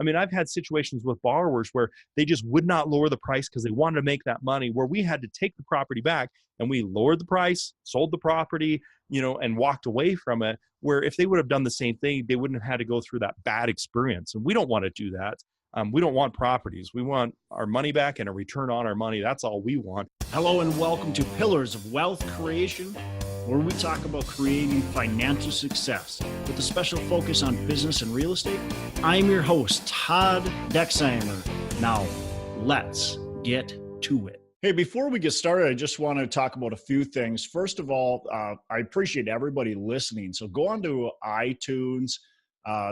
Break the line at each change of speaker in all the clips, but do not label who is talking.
I mean, I've had situations with borrowers where they just would not lower the price because they wanted to make that money, where we had to take the property back and we lowered the price, sold the property, and walked away from it, where if they would have done the same thing, they wouldn't have had to go through that bad experience. And we don't want to do that. We don't want properties. We want our money back and a return on our money. That's all we want.
Hello and welcome to Pillars of Wealth Creation, where we talk about creating financial success with a special focus on business and real estate. I'm your host, Todd Dexheimer. Now, let's get to it. Hey, before we get started, I just want to talk about a few things. First of all, I appreciate everybody listening. So go on to iTunes,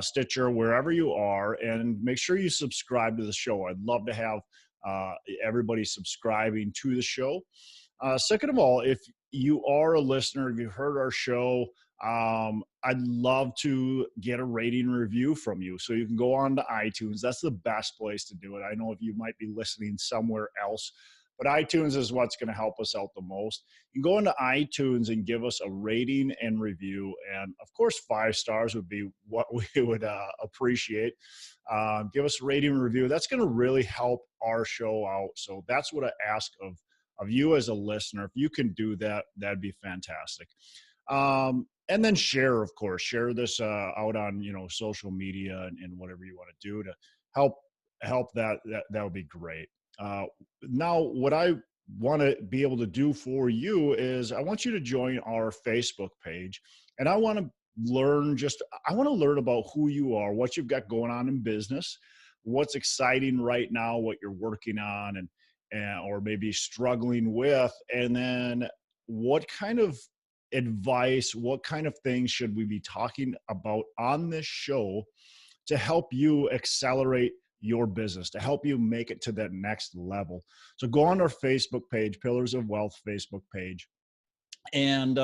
Stitcher, wherever you are, and make sure you subscribe to the show. I'd love to have everybody subscribing to the show. Second of all, if you are a listener, if you've heard our show, I'd love to get a rating review from you. So you can go on to iTunes. That's the best place to do it. I know if you might be listening somewhere else, but iTunes is what's going to help us out the most. You can go into iTunes and give us a rating and review. And of course, 5 stars would be what we would appreciate. Give us a rating and review. That's going to really help our show out. So that's what I ask of you as a listener. If you can do that, that'd be fantastic. And then share, of course, share this out on, social media and whatever you want to do to help that would be great. Now, what I want to be able to do for you is I want you to join our Facebook page, and I want to learn about who you are, what you've got going on in business, what's exciting right now, what you're working on and or maybe struggling with, and then what kind of advice, what kind of things should we be talking about on this show to help you accelerate your business, to help you make it to that next level. So go on our Facebook page, Pillars of Wealth Facebook page, and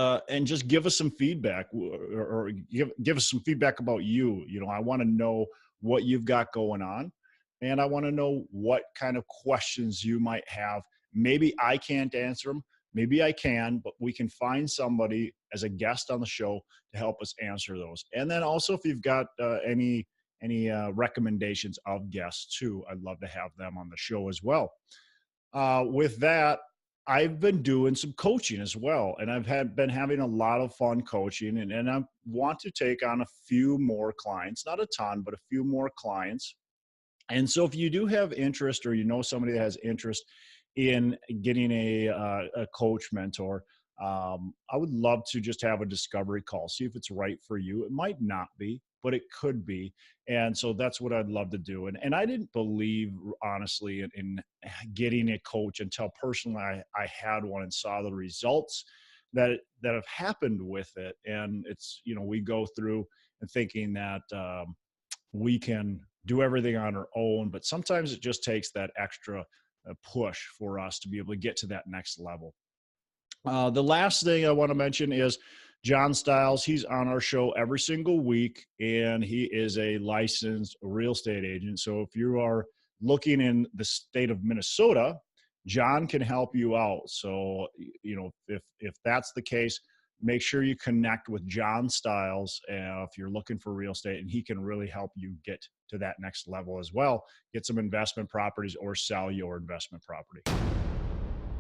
just give us some feedback or give us some feedback about you. I want to know what you've got going on, and I want to know what kind of questions you might have. Maybe I can't answer them. Maybe I can, but we can find somebody as a guest on the show to help us answer those. And then also, if you've got any recommendations of guests too, I'd love to have them on the show as well. With that, I've been doing some coaching as well, and I've been having a lot of fun coaching, and I want to take on a few more clients, not a ton, but a few more clients. And so if you do have interest, or somebody that has interest in getting a coach mentor, I would love to just have a discovery call, see if it's right for you. It might not be, but it could be. And so that's what I'd love to do. And I didn't believe, honestly, in getting a coach until personally I had one and saw the results that have happened with it. And it's, we go through and thinking that we can do everything on our own, but sometimes it just takes that extra push for us to be able to get to that next level. The last thing I want to mention is John Stiles. He's on our show every single week, and he is a licensed real estate agent. So if you are looking in the state of Minnesota, John can help you out. So, if that's the case, make sure you connect with John Stiles if you're looking for real estate, and he can really help you get to that next level as well. Get some investment properties or sell your investment property.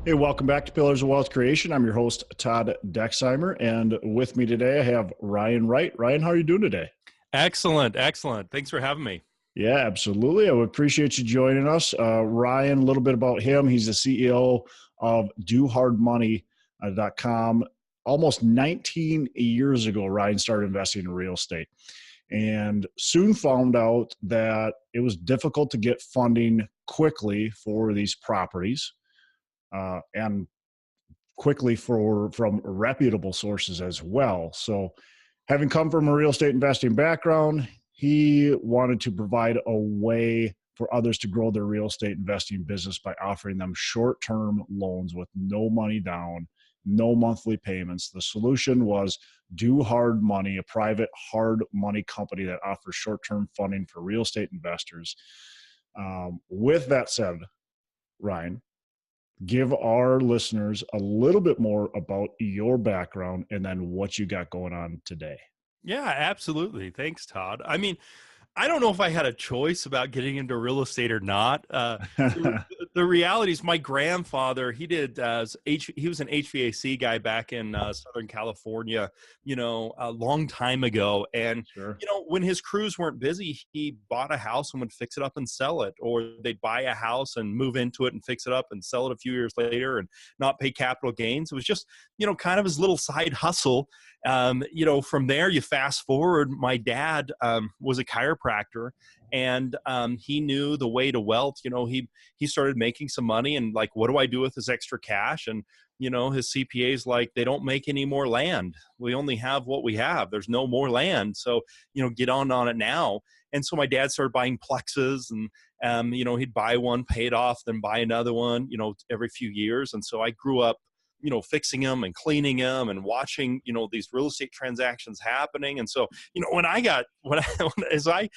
Hey, welcome back to Pillars of Wealth Creation. I'm your host, Todd Dexheimer, and with me today I have Ryan Wright. Ryan, how are you doing today?
Excellent. Thanks for having me.
Yeah, absolutely. I would appreciate you joining us. Ryan, a little bit about him. He's the CEO of DoHardMoney.com. Almost 19 years ago, Ryan started investing in real estate and soon found out that it was difficult to get funding quickly for these properties. And quickly from reputable sources as well. So having come from a real estate investing background, he wanted to provide a way for others to grow their real estate investing business by offering them short-term loans with no money down, no monthly payments. The solution was Do Hard Money, a private hard money company that offers short-term funding for real estate investors. With that said, Ryan, give our listeners a little bit more about your background and then what you got going on today.
Yeah, absolutely. Thanks, Todd. I mean, I don't know if I had a choice about getting into real estate or not. The, the reality is, my grandfather, he was an HVAC guy back in Southern California, a long time ago. And
Sure.
when his crews weren't busy, he bought a house and would fix it up and sell it, or they'd buy a house and move into it and fix it up and sell it a few years later and not pay capital gains. It was just, kind of his little side hustle. From there, you fast forward, my dad was a chiropractor, and he knew the way to wealth. He started making some money, and like, what do I do with this extra cash? And his CPA's like, they don't make any more land. We only have what we have. There's no more land. So, get on it now. And so my dad started buying plexes, and he'd buy one, pay it off, then buy another one, every few years. And so I grew up, fixing them and cleaning them and watching, these real estate transactions happening. And so, as I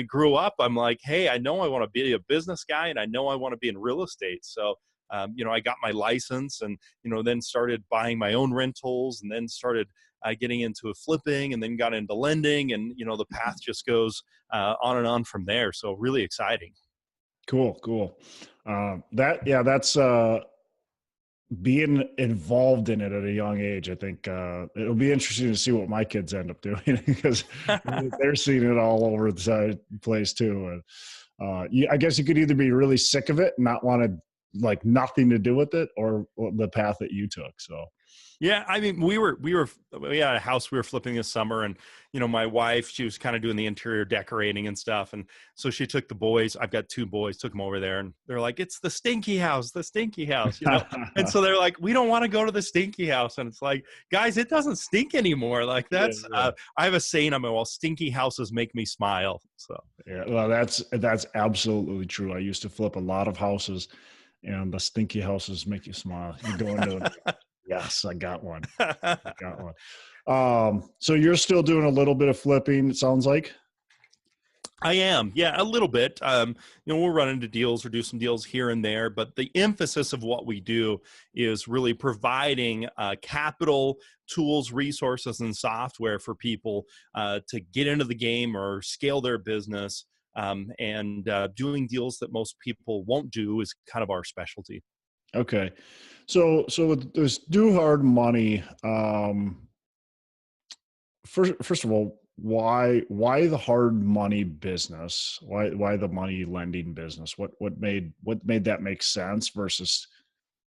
grew up, I'm like, hey, I know I want to be a business guy, and I know I want to be in real estate. So, I got my license, and, then started buying my own rentals, and then started getting into flipping, and then got into lending, and, the path just goes on and on from there. So really exciting.
Cool. That's being involved in it at a young age. I think it'll be interesting to see what my kids end up doing, because they're seeing it all over the place too. And I guess you could either be really sick of it and not want to, like, nothing to do with it, or the path that you took. So
yeah, I mean, we had a house we were flipping this summer, and my wife, she was kind of doing the interior decorating and stuff, and so she took the boys. I've got two boys, took them over there, and they're like, "It's the stinky house, and so they're like, "We don't want to go to the stinky house," and it's like, guys, it doesn't stink anymore. Like, that's I have a saying, well, stinky houses make me smile. So
yeah, well, that's absolutely true. I used to flip a lot of houses, and the stinky houses make you smile. You go into Yes, I got one. So you're still doing a little bit of flipping, it sounds like?
I am. Yeah, a little bit. We'll run into deals or do some deals here and there, but the emphasis of what we do is really providing capital, tools, resources, and software for people to get into the game or scale their business. And doing deals that most people won't do is kind of our specialty.
Okay. So with this Do Hard Money, first of all, why the hard money business? Why the money lending business? What made that make sense versus,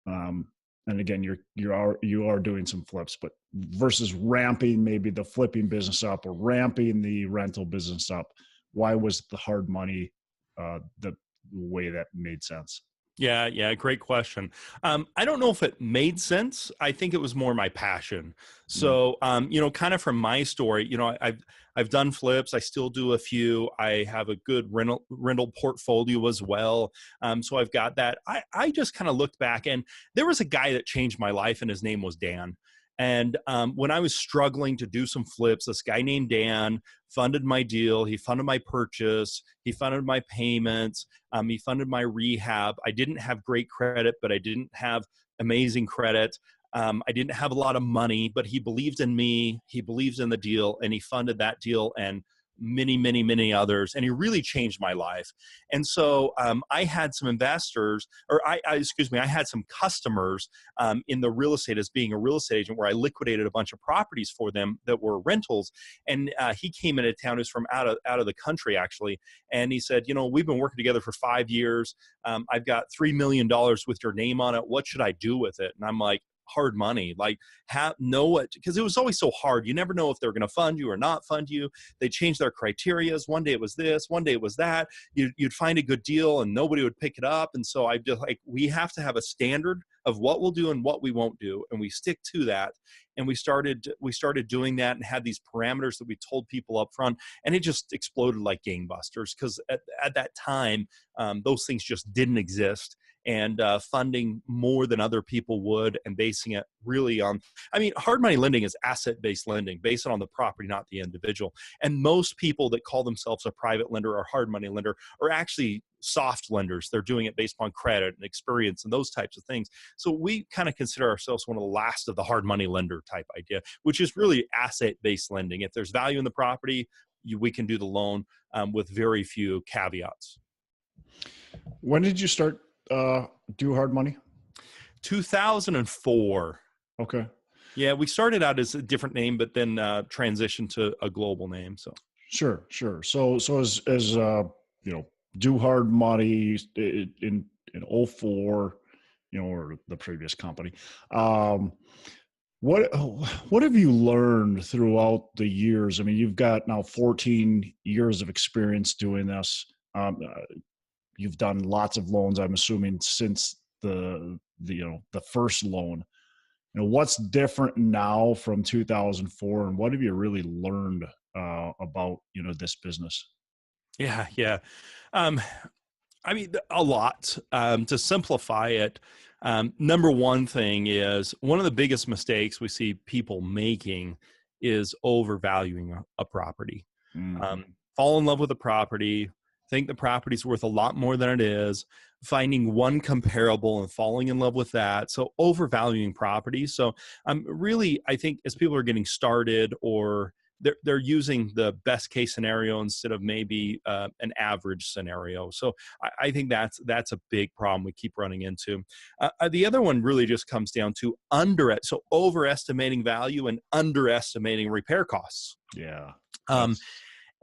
and again, you are doing some flips, but versus ramping maybe the flipping business up or ramping the rental business up? Why was the hard money the way that made sense?
Yeah, great question. I don't know if it made sense. I think it was more my passion. So, kind of from my story, I've done flips. I still do a few. I have a good rental portfolio as well. So I've got that. I just kind of looked back, and there was a guy that changed my life, and his name was Dan. And when I was struggling to do some flips, this guy named Dan funded my deal. He funded my purchase. He funded my payments. He funded my rehab. I didn't have great credit, but I didn't have amazing credit. I didn't have a lot of money, but he believed in me. He believed in the deal, and he funded that deal and many others. And he really changed my life. And so I had some investors, or I had some customers in the real estate as being a real estate agent, where I liquidated a bunch of properties for them that were rentals. And he came into town. He was from out of the country, actually. And he said, we've been working together for 5 years. I've got $3 million with your name on it. What should I do with it? And I'm like, hard money, like, because it was always so hard. You never know if they're going to fund you or not fund you. They changed their criterias. One day it was this, one day it was that. You'd find a good deal and nobody would pick it up. And so I just we have to have a standard of what we'll do and what we won't do, and we stick to that. And we started doing that, and had these parameters that we told people up front, and it just exploded like gangbusters, because at that time those things just didn't exist. And funding more than other people would, and basing it really on, hard money lending is asset-based lending, based on the property, not the individual. And most people that call themselves a private lender or hard money lender are actually soft lenders. They're doing it based on credit and experience and those types of things. So we kind of consider ourselves one of the last of the hard money lender type idea, which is really asset-based lending. If there's value in the property, we can do the loan with very few caveats.
When did you start Do Hard Money?
2004.
Okay.
Yeah, we started out as a different name, but then transitioned to a global name. So
Sure. So as Do Hard Money in 04, or the previous company. What have you learned throughout the years? I mean, you've got now 14 years of experience doing this. You've done lots of loans, I'm assuming, since the first loan. What's different now from 2004, and what have you really learned about this business?
yeah. I mean, a lot. To simplify it, number one thing is one of the biggest mistakes we see people making is overvaluing a property.
Mm-hmm.
Fall in love with a property, think the property's worth a lot more than it is, finding one comparable and falling in love with that. So overvaluing properties. So really, I think as people are getting started, or they're using the best case scenario instead of maybe an average scenario. So I think that's a big problem we keep running into. The other one really just comes down to overestimating value and underestimating repair costs.
Yeah.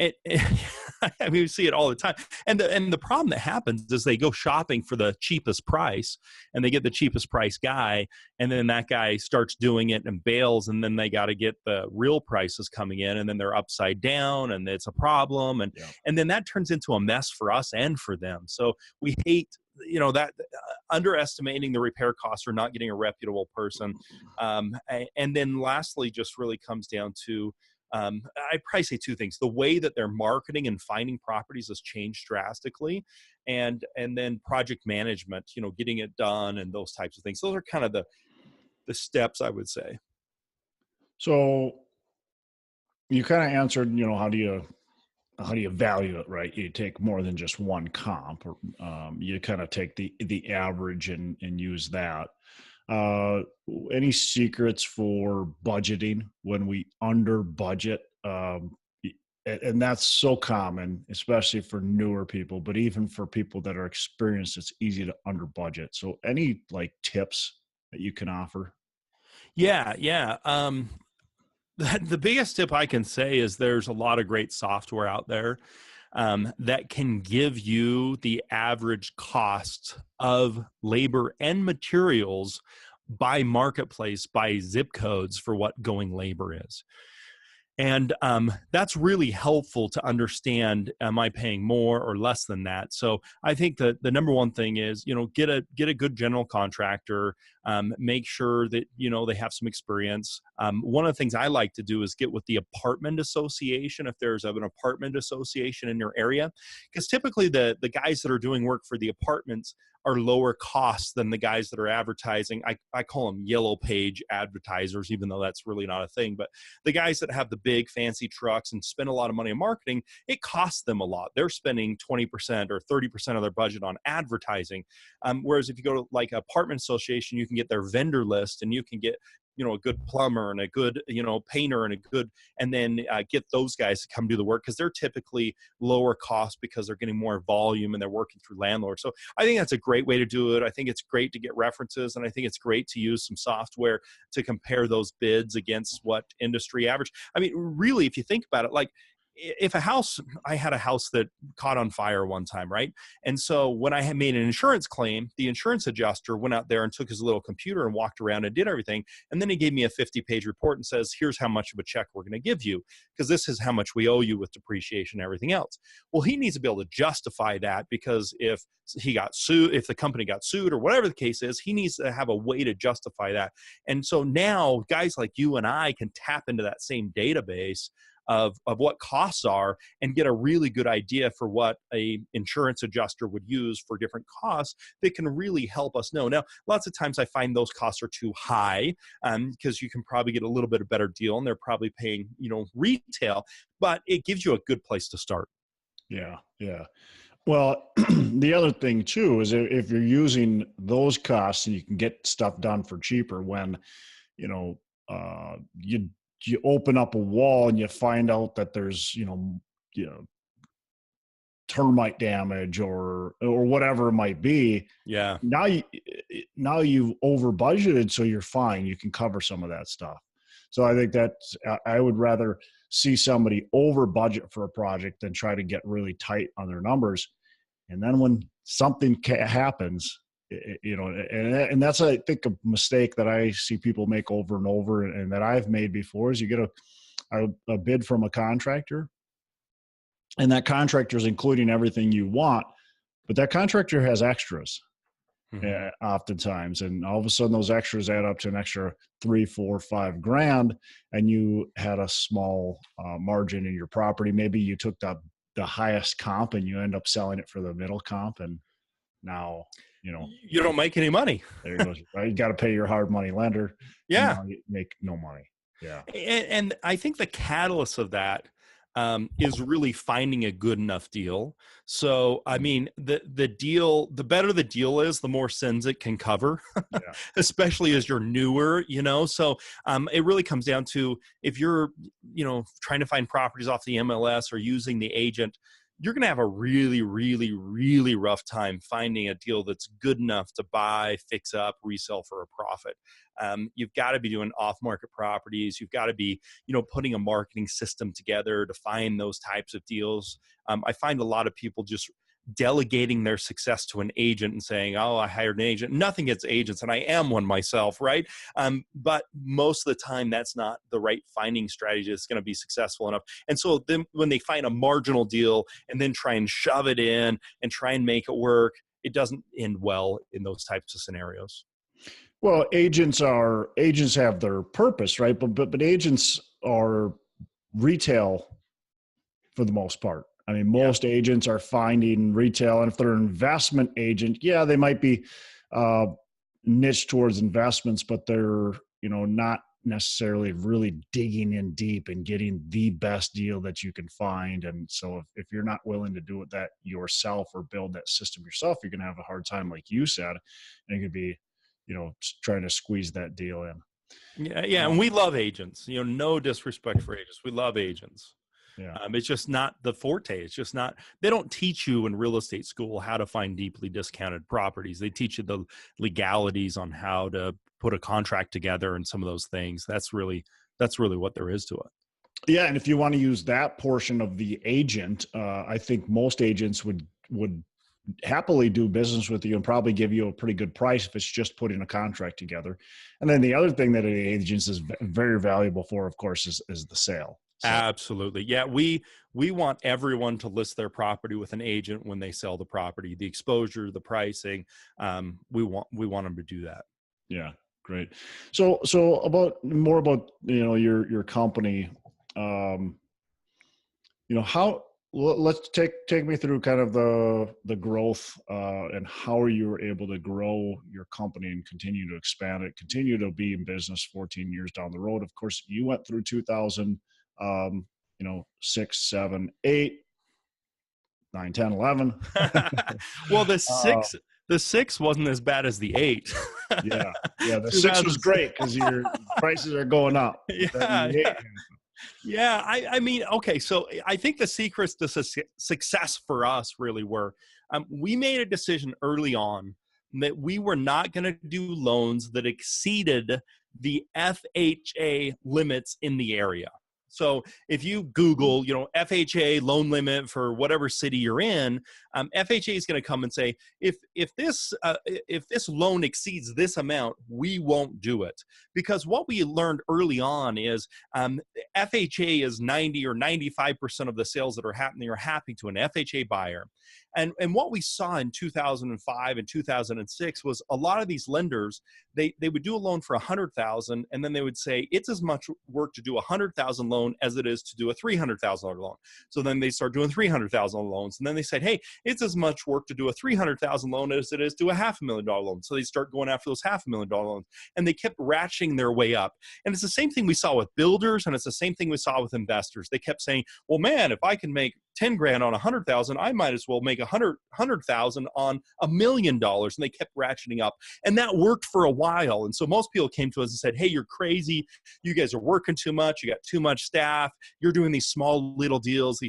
I mean, we see it all the time. And the problem that happens is they go shopping for the cheapest price, and they get the cheapest price guy, and then that guy starts doing it and bails, and then they got to get the real prices coming in, and then they're upside down, and it's a problem. And then that turns into a mess for us and for them. So we hate that underestimating the repair costs or not getting a reputable person. And then lastly, just really comes down to I'd probably say two things. The way that they're marketing and finding properties has changed drastically. And then project management, getting it done and those types of things. Those are kind of the steps, I would say.
So you kind of answered, how do you value it, right? You take more than just one comp, or you kind of take the average and use that. Any secrets for budgeting when we under budget? And that's so common, especially for newer people, but even for people that are experienced, it's easy to under budget. So any tips that you can offer?
Yeah. The biggest tip I can say is there's a lot of great software out there that can give you the average cost of labor and materials by marketplace, by zip codes for what going labor is. And that's really helpful to understand, am I paying more or less than that? So I think that the number one thing is, get a good general contractor, make sure that, they have some experience. One of the things I like to do is get with the apartment association, if there's an apartment association in your area, because typically the guys that are doing work for the apartments are lower cost than the guys that are advertising. I call them yellow page advertisers, even though that's really not a thing. But the guys that have the big fancy trucks and spend a lot of money on marketing, it costs them a lot. They're spending 20% or 30% of their budget on advertising. Whereas if you go to apartment association, you can get their vendor list, and you can get a good plumber and a good painter and then get those guys to come do the work, because they're typically lower cost because they're getting more volume and they're working through landlords. So I think that's a great way to do it. I think it's great to get references, and I think it's great to use some software to compare those bids against what industry average. I mean, really, if you think about it, if I had a house that caught on fire one time, right? And so when I had made an insurance claim, the insurance adjuster went out there and took his little computer and walked around and did everything. And then he gave me a 50-page report and says, here's how much of a check we're going to give you, because this is how much we owe you with depreciation and everything else. Well, he needs to be able to justify that, because if he got sued, if the company got sued or whatever the case is, he needs to have a way to justify that. And so now guys like you and I can tap into that same database of what costs are and get a really good idea for what a insurance adjuster would use for different costs that can really help us know. Now, lots of times I find those costs are too high because you can probably get a little bit of better deal, and they're probably paying, retail, but it gives you a good place to start.
Yeah. Well, the other thing too is if you're using those costs and you can get stuff done for cheaper, when, you open up a wall and you find out that there's, termite damage or whatever it might be.
Yeah.
Now you've over budgeted, so you're fine. You can cover some of that stuff. So I think I would rather see somebody over budget for a project than try to get really tight on their numbers. And then when something happens, and that's, I think, a mistake that I see people make over and over, and that I've made before, is you get a bid from a contractor, and that contractor is including everything you want, but that contractor has extras. Oftentimes, and all of a sudden those extras add up to an extra $3, $4, $5,000, and you had a small margin in your property. Maybe you took the highest comp and you end up selling it for the middle comp, and now you don't make any money. There you go. Right? You got to pay your hard money lender.
Yeah,
and you make no money. Yeah,
and I think the catalyst of that is really finding a good enough deal. So, I mean, the better the deal is, the more sins it can cover, especially as you're newer, So it really comes down to, if you're, trying to find properties off the MLS or using the agent, you're going to have a really, really, really rough time finding a deal that's good enough to buy, fix up, resell for a profit. You've got to be doing off-market properties. You've got to be, putting a marketing system together to find those types of deals. I find a lot of people just delegating their success to an agent and saying, oh, I hired an agent. Nothing against agents, and I am one myself, right? But most of the time, that's not the right finding strategy that's going to be successful enough. And so then when they find a marginal deal and then try and shove it in and try and make it work, it doesn't end well in those types of scenarios.
Well, agents have their purpose, right? But agents are retail for the most part. I mean, most agents are finding retail, and if they're an investment agent, they might be niche towards investments, but they're, not necessarily really digging in deep and getting the best deal that you can find. And so if you're not willing to do that yourself or build that system yourself, you're going to have a hard time, like you said, and it could be, trying to squeeze that deal in.
Yeah. And we love agents, no disrespect for agents. We love agents.
Yeah.
It's just not the forte. It's just not, they don't teach you in real estate school how to find deeply discounted properties. They teach you the legalities on how to put a contract together and some of those things. That's really what there is to it.
Yeah. And if you want to use that portion of the agent, I think most agents would happily do business with you and probably give you a pretty good price if it's just putting a contract together. And then the other thing that an agent is very valuable for, of course, is the sale. So.
Absolutely. Yeah. We want everyone to list their property with an agent when they sell the property, the exposure, the pricing. We want them to do that.
Yeah. Great. So about your company, let's take me through kind of the growth and how you were able to grow your company and continue to expand it, continue to be in business 14 years down the road. Of course, you went through 2000, 6, 7, 8, 9, 10, 11.
Well, the 6 wasn't as bad as the 8.
Yeah. The 6 was great because your prices are going up.
Yeah. I mean, okay. So I think the secrets to success for us really were, we made a decision early on that we were not going to do loans that exceeded the FHA limits in the area. So if you Google, FHA loan limit for whatever city you're in, FHA is going to come and say, if this loan exceeds this amount, we won't do it. Because what we learned early on is FHA is 90 or 95% of the sales that are happening are happening to an FHA buyer. And what we saw in 2005 and 2006 was a lot of these lenders, they would do a loan for $100,000, and then they would say it's as much work to do a $100,000 loan as it is to do a $300,000 loan. So then they start doing $300,000 loans, and then they said, hey, it's as much work to do a $300,000 loan as it is to a $500,000 loan. So they start going after those $500,000 loans, and they kept ratcheting their way up. And it's the same thing we saw with builders, and it's the same thing we saw with investors. They kept saying, well, man, if I can make 10 grand on 100,000, I might as well make 100,000 on $1 million. And they kept ratcheting up. And that worked for a while. And so most people came to us and said, hey, you're crazy. You guys are working too much. You got too much staff. You're doing these small little deals,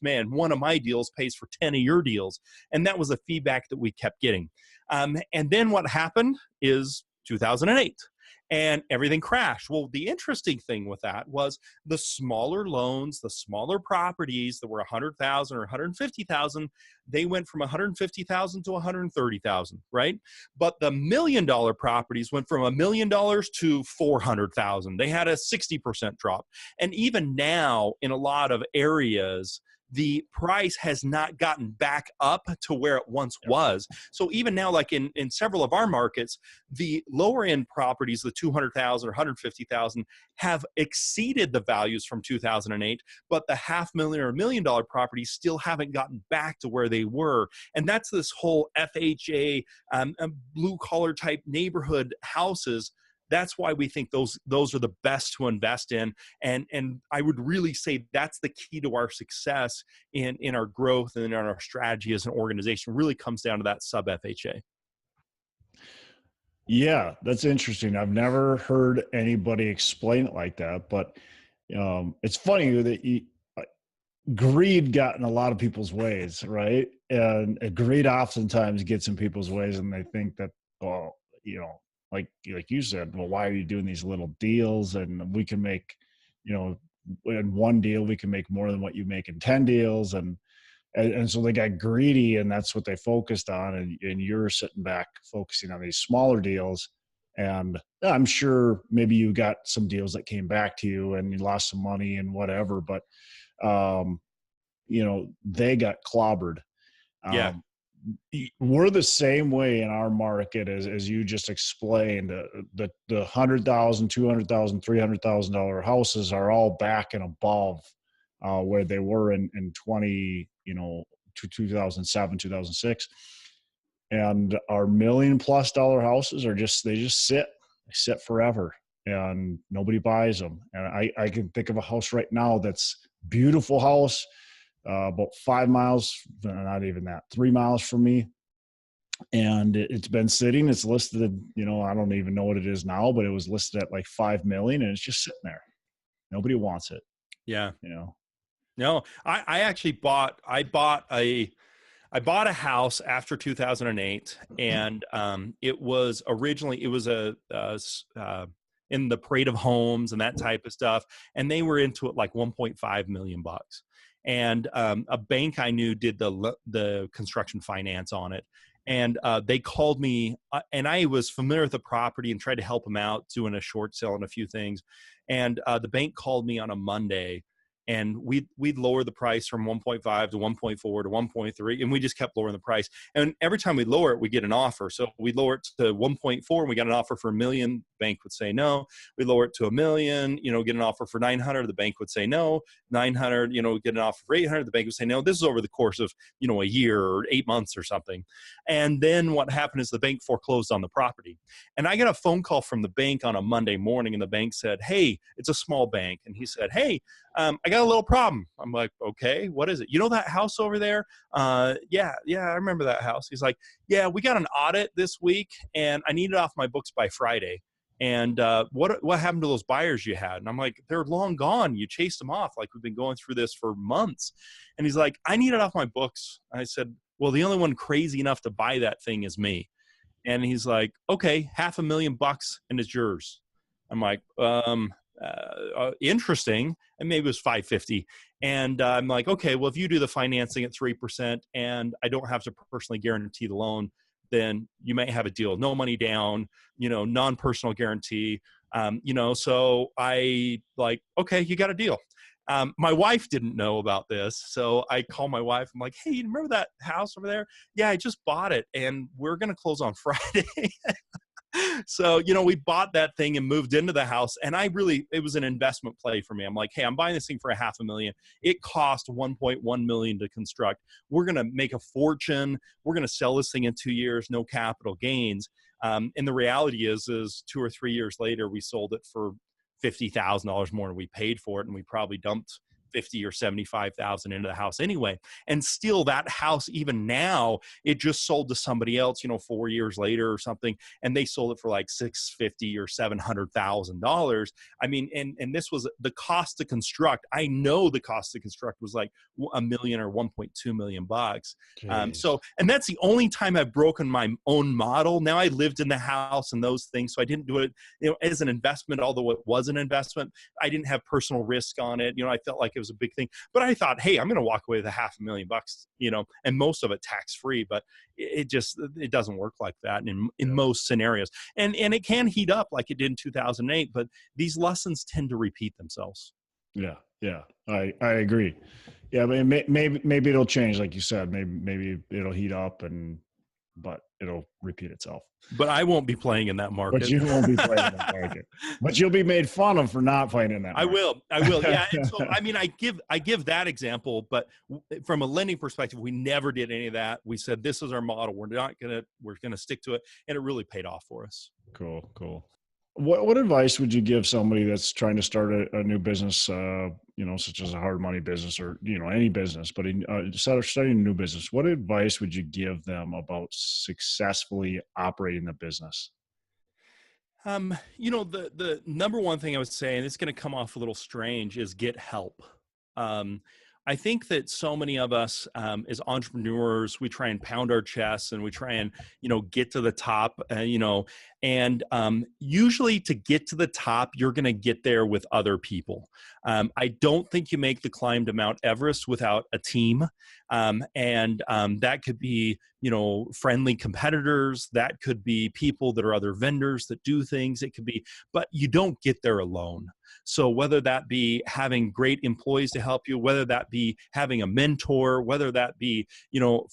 Man, one of my deals pays for 10 of your deals. And that was the feedback that we kept getting. And then what happened is 2008. And everything crashed. Well, the interesting thing with that was the smaller loans, the smaller properties that were 100,000 or 150,000, they went from 150,000 to 130,000, right? But the $1 million properties went from $1 million to 400,000. They had a 60% drop. And even now, in a lot of areas, the price has not gotten back up to where it once was. So even now, like in several of our markets, the lower end properties, the 200,000 or 150,000, have exceeded the values from 2008, but the $500,000 or $1 million properties still haven't gotten back to where they were. And that's this whole FHA, blue collar type neighborhood houses. That's why we think those are the best to invest in. And I would really say that's the key to our success in our growth and in our strategy as an organization. It really comes down to that sub FHA.
Yeah, that's interesting. I've never heard anybody explain it like that, but it's funny that greed got in a lot of people's ways, right? And greed oftentimes gets in people's ways, and they think that, well, like you said, well, why are you doing these little deals? And we can make, in one deal, we can make more than what you make in 10 deals. And so they got greedy, and that's what they focused on. And you're sitting back focusing on these smaller deals. And I'm sure maybe you got some deals that came back to you and you lost some money and whatever, but, they got clobbered.
Yeah.
We're the same way in our market as you just explained. The $100,000, $200,000, $300,000 houses are all back and above where they were in 2007, 2006. And our $1 million+ houses they just sit forever, and nobody buys them. And I can think of a house right now that's beautiful house, about 5 miles, not even that, 3 miles from me. And it's been sitting, it's listed, I don't even know what it is now, but it was listed at like 5 million, and it's just sitting there. Nobody wants it.
Yeah. No, I actually bought a house after 2008, and it was in the parade of homes and that type of stuff, and they were into it like 1.5 million bucks. And a bank I knew did the construction finance on it. And they called me, and I was familiar with the property and tried to help them out doing a short sale and a few things. And the bank called me on a Monday, and we'd lower the price from 1.5 to 1.4 to 1.3, and we just kept lowering the price. And every time we lower it, we get an offer. So we lower it to 1.4, and we got an offer for $1 million. Bank would say no. We lower it to $1 million, get an offer for 900. The bank would say no. 900, get an offer for 800. The bank would say no. This is over the course of a year or 8 months or something. And then what happened is the bank foreclosed on the property. And I got a phone call from the bank on a Monday morning, and the bank said, hey, it's a small bank. And he said, hey, I got a little problem. I'm like, okay, what is it? You know that house over there? Yeah, I remember that house. He's like, yeah, we got an audit this week, and I need it off my books by Friday. And what happened to those buyers you had? And I'm like, they're long gone. You chased them off. Like, we've been going through this for months. And he's like, I need it off my books. And I said, well, the only one crazy enough to buy that thing is me. And he's like, okay, $500,000 and it's yours. I'm like, interesting. And maybe it was 550. And I'm like, okay, well, if you do the financing at 3% and I don't have to personally guarantee the loan, then you may have a deal. No money down, non-personal guarantee. So I like, okay, you got a deal. My wife didn't know about this. So I call my wife. I'm like, hey, you remember that house over there? Yeah, I just bought it and we're going to close on Friday. So, we bought that thing and moved into the house, and it was an investment play for me. I'm like, hey, I'm buying this thing for $500,000. It cost $1.1 million to construct. We're going to make a fortune. We're going to sell this thing in 2 years, no capital gains. And the reality is 2 or 3 years later, we sold it for $50,000 more than we paid for it. And we probably dumped 50 or 75,000 into the house anyway. And still that house, even now, it just sold to somebody else, 4 years later or something, and they sold it for like $650 or $700,000. I mean, and this was the cost to construct. I know the cost to construct was like $1 million or 1.2 million bucks. So, and that's the only time I've broken my own model. Now I lived in the house and those things, so I didn't do it, as an investment, although it was an investment. I didn't have personal risk on it. I felt like it was a big thing, but I thought, hey, I'm going to walk away with $500,000, and most of it tax free. But it doesn't work like that in most scenarios. And it can heat up like it did in 2008, but these lessons tend to repeat themselves.
Yeah. I agree. Yeah, but maybe it'll change, like you said. Maybe it'll heat up, but it'll repeat itself.
But I won't be playing in that market.
But you won't be playing in that market. But you'll be made fun of for not playing in that market.
I will. Yeah. And so, I mean, I give that example, but from a lending perspective, we never did any of that. We said, this is our model. We're going to stick to it. And it really paid off for us.
Cool. What advice would you give somebody that's trying to start a new business, such as a hard money business or, any business, but starting a new business? What advice would you give them about successfully operating the business?
The number one thing I would say, and it's going to come off a little strange, is get help. I think that so many of us as entrepreneurs, we try and pound our chests and we try and, get to the top, and usually to get to the top, you're going to get there with other people. I don't think you make the climb to Mount Everest without a team. And that could be, friendly competitors. That could be people that are other vendors that do things. It could be, but you don't get there alone. So whether that be having great employees to help you, whether that be having a mentor, whether that be,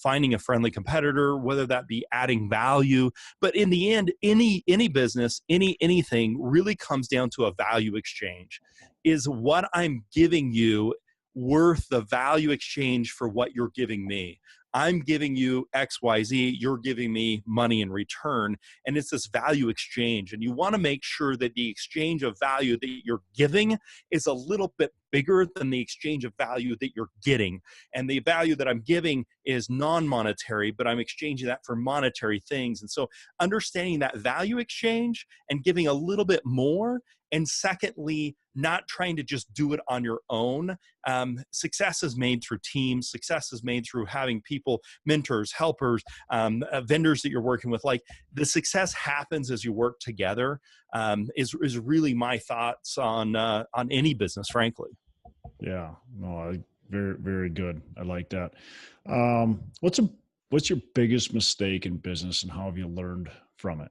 finding a friendly competitor, whether that be adding value. But in the end, any business, anything really comes down to a value exchange. Is what I'm giving you worth the value exchange for what you're giving me? I'm giving you XYZ, you're giving me money in return. And it's this value exchange. And you want to make sure that the exchange of value that you're giving is a little bit bigger than the exchange of value that you're getting. And the value that I'm giving is non-monetary, but I'm exchanging that for monetary things. And so understanding that value exchange and giving a little bit more. And secondly, not trying to just do it on your own. Success is made through teams. Success is made through having people, mentors, helpers, vendors that you're working with. Like, the success happens as you work together. Is really my thoughts on any business, frankly.
Yeah, no, very, very good. I like that. What's your biggest mistake in business, and how have you learned from it?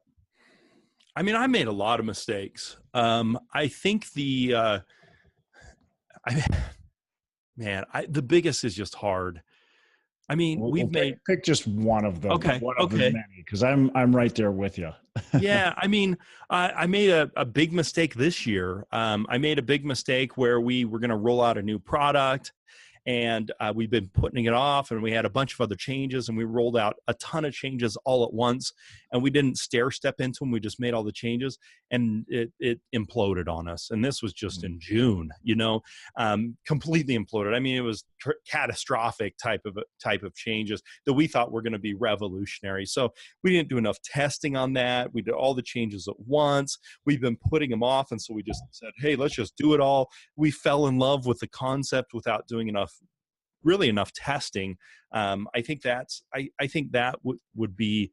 I mean, I made a lot of mistakes. I think the biggest is just hard. I mean,
pick just one of them.
Okay.
One of the many, because I'm right there with you.
Yeah. I mean, I made a big mistake this year. I made a big mistake where we were going to roll out a new product. And we've been putting it off, and we had a bunch of other changes, and we rolled out a ton of changes all at once, and we didn't stair step into them. We just made all the changes, and it imploded on us. And this was just in June, completely imploded. I mean, it was catastrophic type of changes that we thought were going to be revolutionary. So we didn't do enough testing on that. We did all the changes at once. We've been putting them off, and so we just said, hey, let's just do it all. We fell in love with the concept without doing enough testing. I think that would be,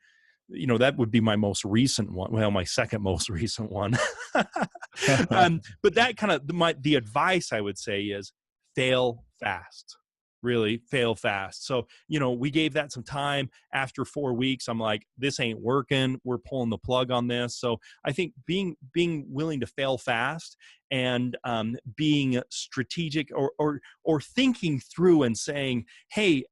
that would be my most recent one. Well, my second most recent one. But that kind of the advice I would say is fail fast. Really fail fast. So, we gave that some time. After 4 weeks, I'm like, this ain't working. We're pulling the plug on this. So I think being willing to fail fast and being strategic or thinking through and saying, hey,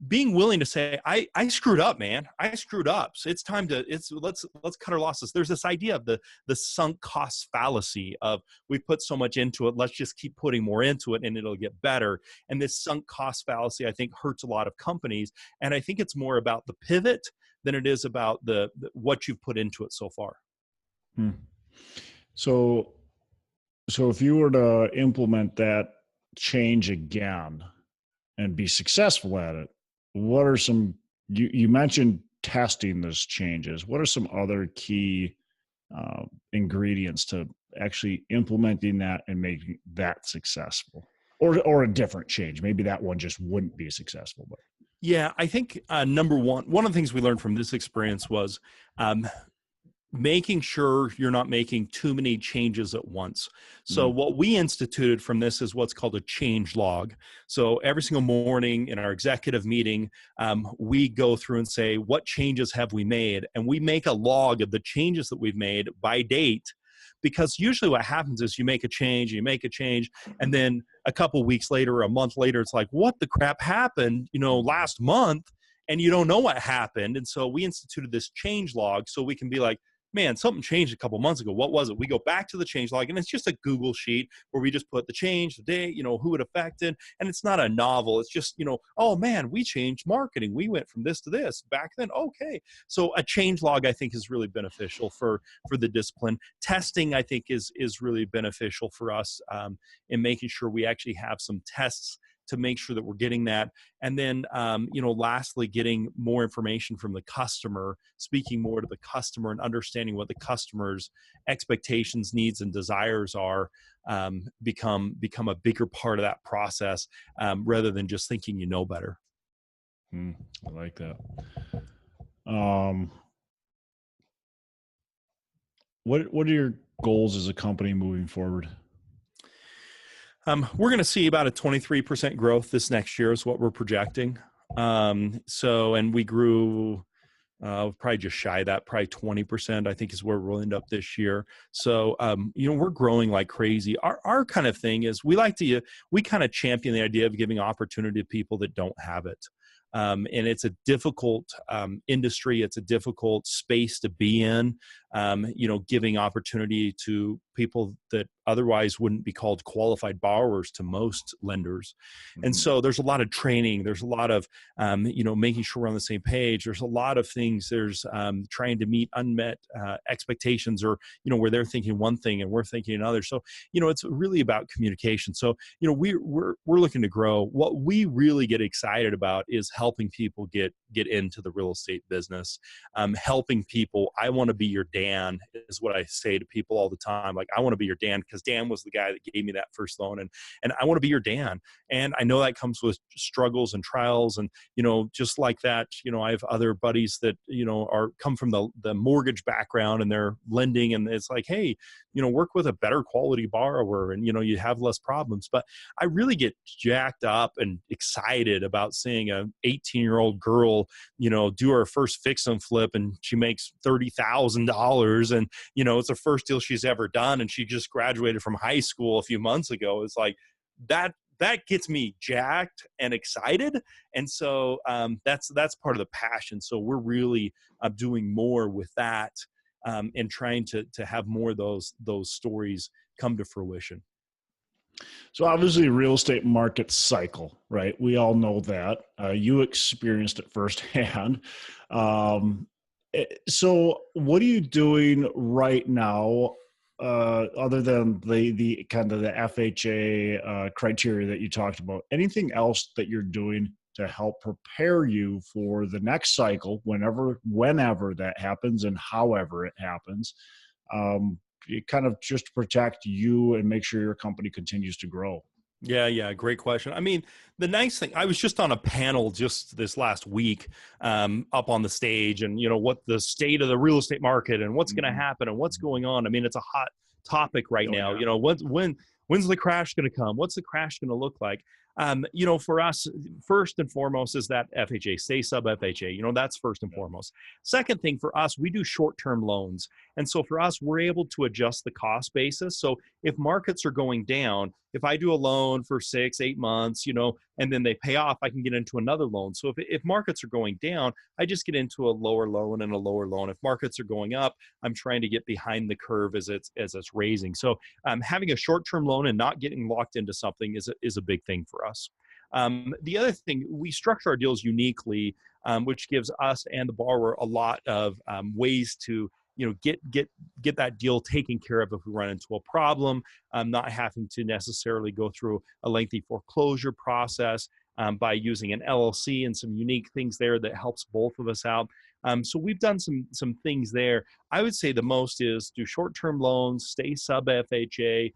being willing to say, I screwed up, man. I screwed up. So it's time to, let's cut our losses. There's this idea of the sunk cost fallacy of, we put so much into it, let's just keep putting more into it and it'll get better. And this sunk cost fallacy, I think, hurts a lot of companies. And I think it's more about the pivot than it is about the what you've put into it so far.
So if you were to implement that change again and be successful at it, what are some, you mentioned testing those changes. What are some other key ingredients to actually implementing that and making that successful? Or a different change? Maybe that one just wouldn't be successful. But
Yeah, I think number one of the things we learned from this experience was making sure you're not making too many changes at once. So what we instituted from this is what's called a change log. So every single morning in our executive meeting, we go through and say, what changes have we made? And we make a log of the changes that we've made by date. Because usually what happens is you make a change, and then a couple weeks later or a month later, it's like, what the crap happened, last month? And you don't know what happened. And so we instituted this change log so we can be like, man, something changed a couple months ago. What was it? We go back to the change log, and it's just a Google sheet where we just put the change, the date, who it affected. And it's not a novel. It's just, oh man, we changed marketing. We went from this to this back then. Okay. So a change log, I think, is really beneficial for the discipline. Testing, I think, is really beneficial for us in making sure we actually have some tests to make sure that we're getting that. And then, lastly, getting more information from the customer, speaking more to the customer and understanding what the customer's expectations, needs, and desires are, become a bigger part of that process, rather than just thinking better.
I like that. What are your goals as a company moving forward?
We're going to see about a 23% growth this next year is what we're projecting. And we grew probably just shy of that, probably 20%, I think, is where we'll end up this year. So, we're growing like crazy. Our kind of thing is we kind of champion the idea of giving opportunity to people that don't have it. And it's a difficult industry. It's a difficult space to be in, giving opportunity to people that otherwise wouldn't be called qualified borrowers to most lenders. And so there's a lot of training. There's a lot of, making sure we're on the same page. There's a lot of things. There's trying to meet unmet expectations, or, where they're thinking one thing and we're thinking another. So, it's really about communication. So, we're looking to grow. What we really get excited about is helping people get into the real estate business, helping people. I want to be your Dan is what I say to people all the time. Like, I want to be your Dan because Dan was the guy that gave me that first loan, and I want to be your Dan. And I know that comes with struggles and trials, and just like that, I have other buddies that come from the mortgage background and they're lending, and it's like, hey, work with a better quality borrower, and you have less problems. But I really get jacked up and excited about seeing a 18-year-old girl do her first fix and flip, and she makes $30,000, and it's the first deal she's ever done, and she just graduated from high school a few months ago. It's like that gets me jacked and excited. And so that's part of the passion. So we're really doing more with that, and trying to have more of those stories come to fruition.
So obviously real estate market cycle, right? We all know that. You experienced it firsthand. So what are you doing right now, other than the kind of the FHA criteria that you talked about? Anything else that you're doing to help prepare you for the next cycle, whenever that happens and however it happens? Kind of just to protect you and make sure your company continues to grow.
Yeah. Great question. I mean, the nice thing, I was just on a panel just this last week, up on the stage, and what the state of the real estate market and what's going to happen and what's going on. I mean, it's a hot topic right now.
Yeah.
When's the crash going to come? What's the crash going to look like? For us, first and foremost is that FHA, stay sub FHA, that's first and foremost. Second thing for us, we do short-term loans. And so for us, we're able to adjust the cost basis. So if markets are going down, if I do a loan for 6-8 months, and then they pay off, I can get into another loan. So if markets are going down, I just get into a lower loan and a lower loan. If markets are going up, I'm trying to get behind the curve as it's raising. So having a short-term loan and not getting locked into something is a big thing for us. The other thing, we structure our deals uniquely, which gives us and the borrower a lot of ways to get that deal taken care of if we run into a problem, not having to necessarily go through a lengthy foreclosure process, by using an LLC and some unique things there that helps both of us out. So we've done some things there. I would say the most is do short-term loans, stay sub FHA,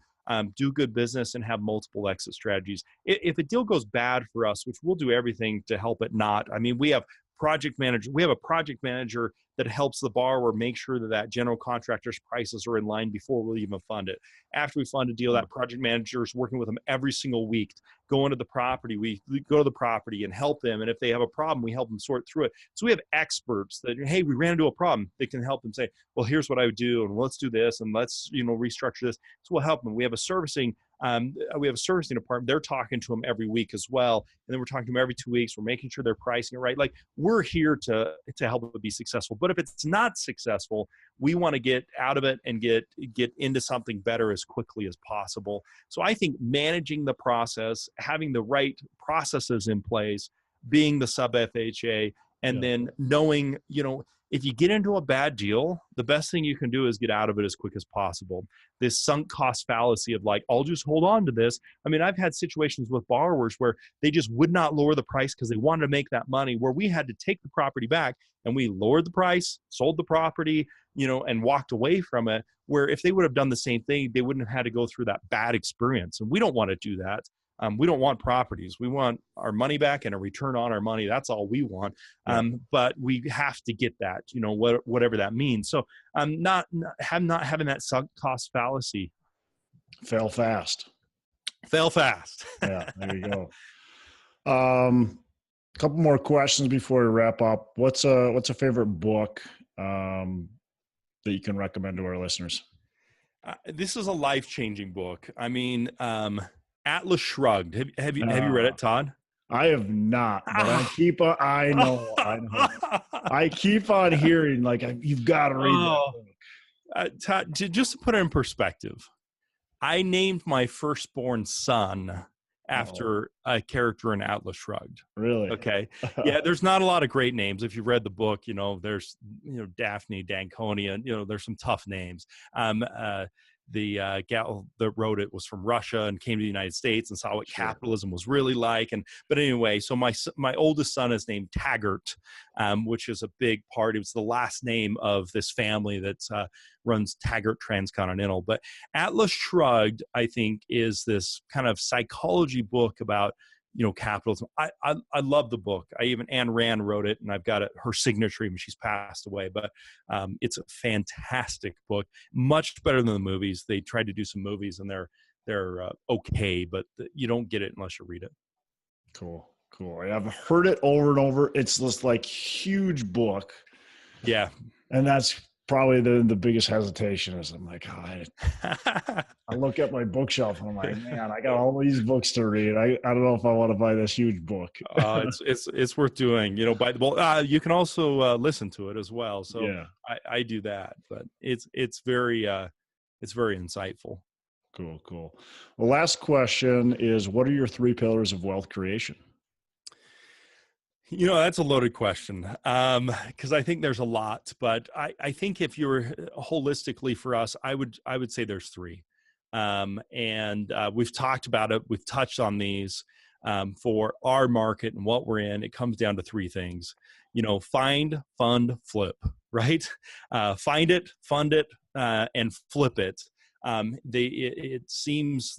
do good business, and have multiple exit strategies. If a deal goes bad for us, which we'll do everything to help it not. I mean, we have a project manager that helps the borrower make sure that general contractor's prices are in line before we'll even fund it. After we fund a deal, that project manager is working with them every single week, go into the property. We go to the property and help them. And if they have a problem, we help them sort through it. So we have experts that, hey, we ran into a problem. They can help them say, well, here's what I would do, and let's do this, and let's, restructure this. So we'll help them. We have a servicing department. They're talking to them every week as well. And then we're talking to them every 2 weeks. We're making sure they're pricing it right. Like, we're here to help it be successful. But if it's not successful, we want to get out of it and get into something better as quickly as possible. So I think managing the process, having the right processes in place, being the sub FHA, and then knowing, if you get into a bad deal, the best thing you can do is get out of it as quick as possible. This sunk cost fallacy of like, I'll just hold on to this. I mean, I've had situations with borrowers where they just would not lower the price because they wanted to make that money, where we had to take the property back and we lowered the price, sold the property, and walked away from it, where if they would have done the same thing, they wouldn't have had to go through that bad experience. And we don't want to do that. We don't want properties. We want our money back and a return on our money. That's all we want. But we have to get that, whatever that means. So not having that sunk cost fallacy.
Fail fast.
Yeah,
there you go. A couple more questions before we wrap up. What's a favorite book that you can recommend to our listeners?
This is a life-changing book. I mean, Atlas Shrugged. Have you read it, Todd?
I have not, but I know. I keep on hearing you've got to read that book.
Todd, just to put it in perspective, I named my firstborn son after a character in Atlas Shrugged.
Really?
Okay. Yeah, there's not a lot of great names. If you've read the book, there's Daphne, Danconia, there's some tough names. The gal that wrote it was from Russia and came to the United States and saw what capitalism was really like. But anyway, so my oldest son is named Taggart, which is a big part. It was the last name of this family that runs Taggart Transcontinental. But Atlas Shrugged, I think, is this kind of psychology book about capitalism. I love the book. Anne Rand wrote it, and I've got her signature when she's passed away. But it's a fantastic book, much better than the movies. They tried to do some movies, and they're okay, but you don't get it unless you read it.
Cool. I've heard it over and over. It's this huge book.
Yeah, and
that's probably the biggest hesitation is I'm like, I look at my bookshelf and I'm like, man, I got all these books to read. I don't know if I want to buy this huge book.
It's worth doing, you can also listen to it as well. So yeah. I do that, but it's very insightful.
Cool. Well, last question is, what are your 3 pillars of wealth creation?
That's a loaded question, because I think there's a lot, but I think if you're holistically for us, I would say there's 3. And we've talked about it. We've touched on these for our market and what we're in. It comes down to 3 things, find, fund, flip, right? Find it, fund it, and flip it. It seems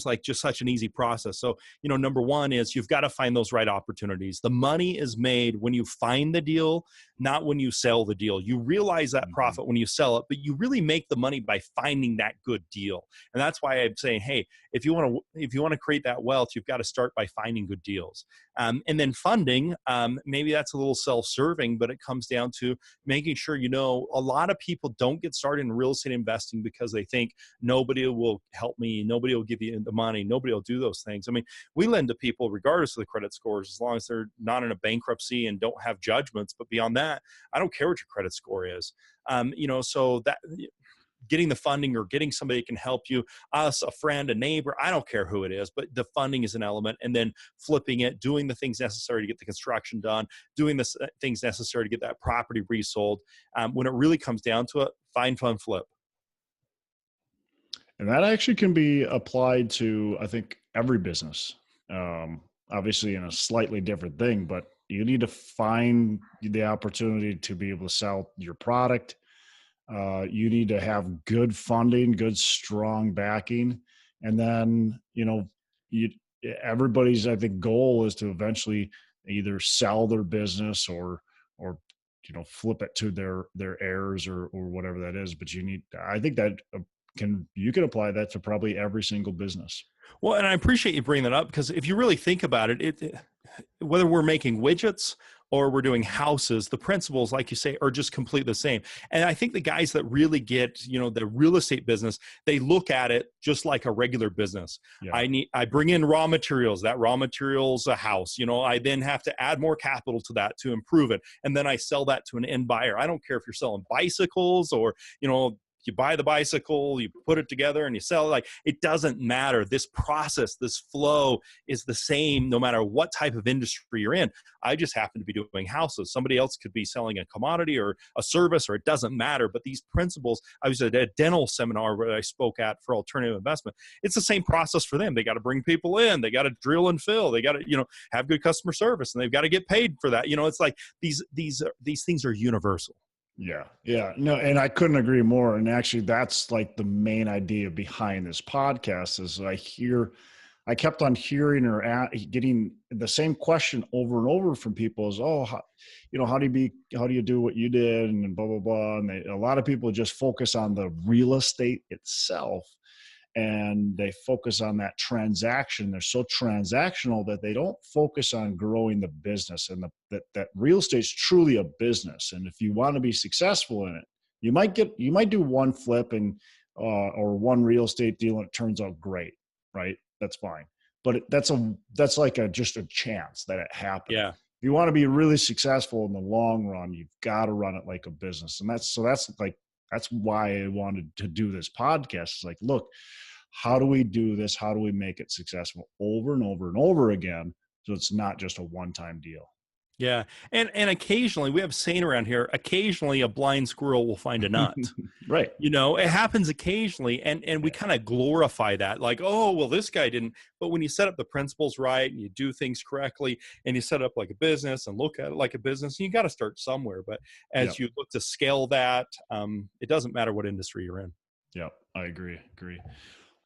like just such an easy process. So, number one is you've got to find those right opportunities. The money is made when you find the deal, not when you sell the deal. You realize that profit when you sell it, but you really make the money by finding that good deal. And that's why I'm saying, hey, if you want to create that wealth, you've got to start by finding good deals. And then funding, maybe that's a little self-serving, but it comes down to making sure, a lot of people don't get started in real estate investing because they think nobody will help me, nobody will give you the money, nobody will do those things. I mean, we lend to people regardless of the credit scores, as long as they're not in a bankruptcy and don't have judgments. But beyond that, I don't care what your credit score is. So getting the funding or getting somebody that can help you, us, a friend, a neighbor, I don't care who it is, but the funding is an element. And then flipping it, doing the things necessary to get the construction done, doing the things necessary to get that property resold. When it really comes down to it, find, fund, flip.
And that actually can be applied to, I think, every business. Obviously in a slightly different thing, but you need to find the opportunity to be able to sell your product. You need to have good funding, good, strong backing. And then, everybody's, I think, goal is to eventually either sell their business or, flip it to their heirs or whatever that is. But I think that you can apply that to probably every single business.
Well, and I appreciate you bringing that up, because if you really think about it, whether we're making widgets or we're doing houses, the principles, like you say, are just completely the same. And I think the guys that really get, the real estate business, they look at it just like a regular business. Yeah. I bring in raw materials. That raw material's a house. I then have to add more capital to that to improve it. And then I sell that to an end buyer. I don't care if you're selling bicycles or, you buy the bicycle, you put it together and you sell it. Like, it doesn't matter. This process, this flow is the same no matter what type of industry you're in. I just happen to be doing houses. Somebody else could be selling a commodity or a service, or it doesn't matter. But these principles, I was at a dental seminar where I spoke at for alternative investment. It's the same process for them. They got to bring people in. They got to drill and fill. They got to, have good customer service, and they've got to get paid for that. It's like these things are universal.
Yeah. No, and I couldn't agree more. And actually, that's like the main idea behind this podcast is I kept on hearing or getting the same question over and over from people is, how do you do what you did, and blah, blah, blah. And a lot of people just focus on the real estate itself, and they focus on that transaction. They're so transactional that they don't focus on growing the business, and that real estate's truly a business. And if you want to be successful in it, you might do one flip or one real estate deal and it turns out great, right? That's fine. But that's just a chance that it happens.
Yeah.
If you want to be really successful in the long run, you've got to run it like a business. And that's why I wanted to do this podcast. It's like, look, how do we do this? How do we make it successful over and over and over again, so it's not just a one-time deal?
Yeah. And occasionally, we have a saying around here, occasionally a blind squirrel will find a nut.
Right.
It happens occasionally, and we kind of glorify that, like, oh, well, this guy didn't. But when you set up the principles right and you do things correctly and you set up like a business and look at it like a business, you got to start somewhere. But as you look to scale that, it doesn't matter what industry you're in.
Yeah, I agree.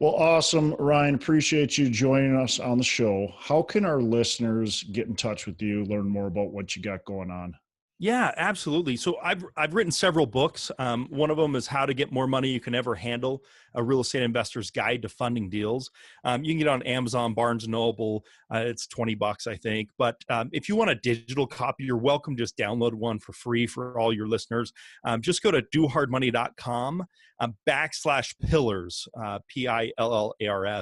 Well, awesome, Ryan. Appreciate you joining us on the show. How can our listeners get in touch with you, learn more about what you got going on?
Yeah, absolutely. So I've written several books. One of them is How to Get More Money You Can Ever Handle, a real estate investor's guide to funding deals. You can get it on Amazon, Barnes & Noble. It's $20, I think. But if you want a digital copy, you're welcome to just download one for free for all your listeners. Just go to dohardmoney.com /pillars, PILLARS.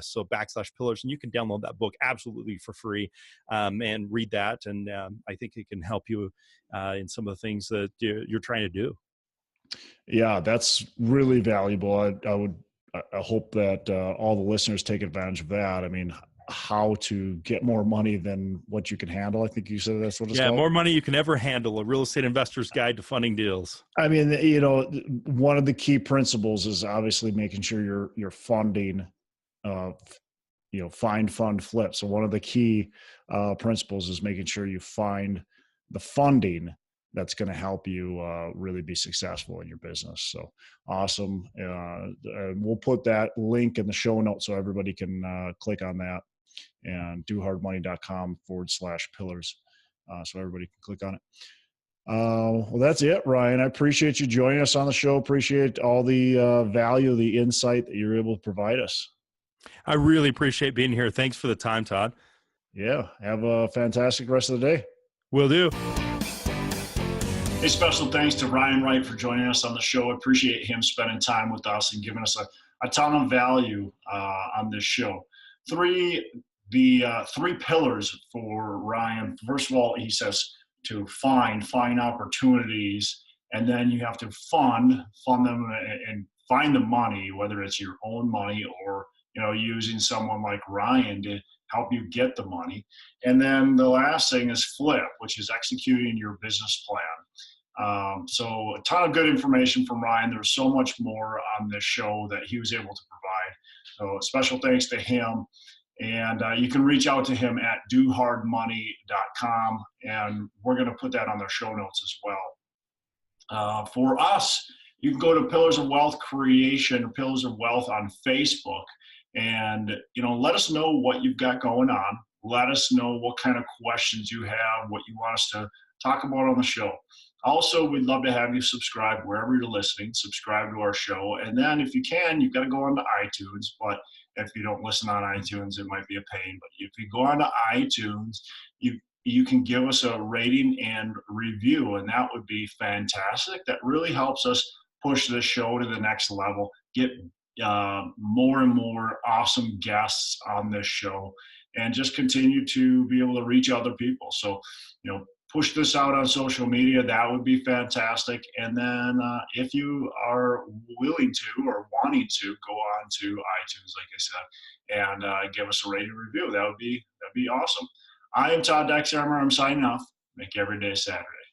So /pillars, and you can download that book absolutely for free and read that. And I think it can help you in some of the things that you're trying to do.
Yeah, that's really valuable. I hope that all the listeners take advantage of that. I mean, how to get more money than what you can handle. I think you said that's what it's called.
More money you can ever handle, a real estate investor's guide to funding deals.
I mean, one of the key principles is obviously making sure you're funding, find, fund, flip. So one of the key principles is making sure you find the funding that's going to help you really be successful in your business. So awesome. We'll put that link in the show notes so everybody can click on that, and dohardmoney.com /pillars. So everybody can click on it. Well, that's it, Ryan. I appreciate you joining us on the show. Appreciate all the value, the insight that you're able to provide us.
I really appreciate being here. Thanks for the time, Todd.
Yeah. Have a fantastic rest of the day.
Will do.
Hey, special thanks to Ryan Wright for joining us on the show. I appreciate him spending time with us and giving us a ton of value on this show. The three pillars for Ryan. First of all, he says to find opportunities, and then you have to fund them and find the money, whether it's your own money or, using someone like Ryan to help you get the money. And then the last thing is flip, which is executing your business plan. So a ton of good information from Ryan. There's so much more on this show that he was able to provide. So special thanks to him. And you can reach out to him at dohardmoney.com. And we're going to put that on the show notes as well. For us, you can go to Pillars of Wealth Creation or Pillars of Wealth on Facebook. And, let us know what you've got going on. Let us know what kind of questions you have, what you want us to talk about on the show. Also, we'd love to have you subscribe wherever you're listening, subscribe to our show. And then if you can, you've got to go on to iTunes. But if you don't listen on iTunes, it might be a pain. But if you go on to iTunes, you can give us a rating and review, and that would be fantastic. That really helps us push this show to the next level, get more and more awesome guests on this show, and just continue to be able to reach other people. So, push this out on social media. That would be fantastic. And then if you are willing to or wanting to, go on to iTunes, like I said, and give us a rating review. That'd be awesome. I am Todd Dexheimer. I'm signing off. Make every day Saturday.